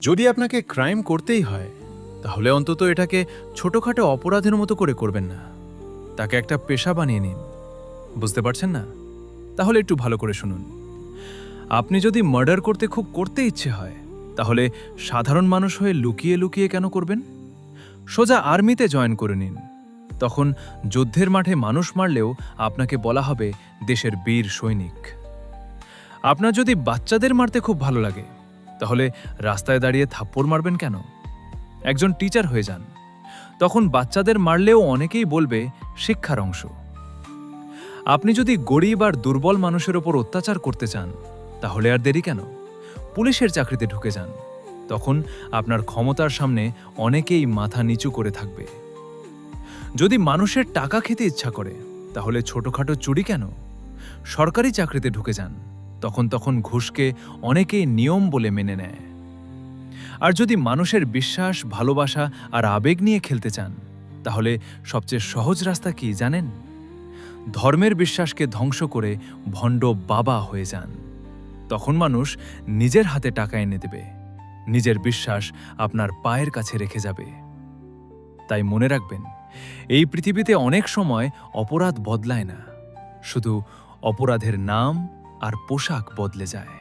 যদি আপনাকে ক্রাইম করতেই হয় তাহলে অন্তত এটাকে ছোটখাটো অপরাধের মতো করে করবেন না, তাকে একটা পেশা বানিয়ে নিন। বুঝতে পারছেন না? তাহলে একটু ভালো করে শুনুন। আপনি যদি মার্ডার করতে ইচ্ছে হয় তাহলে সাধারণ মানুষ হয়ে লুকিয়ে লুকিয়ে কেন করবেন? সোজা আর্মিতে জয়েন করে নিন। তখন যুদ্ধের মাঠে মানুষ মারলেও আপনাকে বলা হবে দেশের বীর সৈনিক। আপনার যদি বাচ্চাদের মারতে খুব ভালো লাগে তাহলে রাস্তায় দাঁড়িয়ে থাপ্পড় মারবেন কেন? একজন টিচার হয়ে যান। তখন বাচ্চাদের মারলেও অনেকেই বলবে শিক্ষার অংশ। আপনি যদি গরিব আর দুর্বল মানুষের ওপর অত্যাচার করতে চান তাহলে আর দেরি কেন? পুলিশের চাকরিতে ঢুকে যান। তখন আপনার ক্ষমতার সামনে অনেকেই মাথা নিচু করে থাকবে। যদি মানুষের টাকা খেতে ইচ্ছা করে তাহলে ছোটখাটো চুরি কেন? সরকারি চাকরিতে ঢুকে যান। তখন ঘুষকে অনেকেই নিয়ম বলে মেনে নেয়। আর যদি মানুষের বিশ্বাস, ভালোবাসা আর আবেগ নিয়ে খেলতে চান তাহলে সবচেয়ে সহজ রাস্তা কি জানেন? ধর্মের বিশ্বাসকে ধ্বংস করে ভণ্ড বাবা হয়ে যান। তখন মানুষ নিজের হাতে টাকা এনে দেবে, নিজের বিশ্বাস আপনার পায়ের কাছে রেখে যাবে। তাই মনে রাখবেন, এই পৃথিবীতে অনেক সময় অপরাধ বদলায় না, শুধু অপরাধের নাম আর পোশাক বদলে যায়।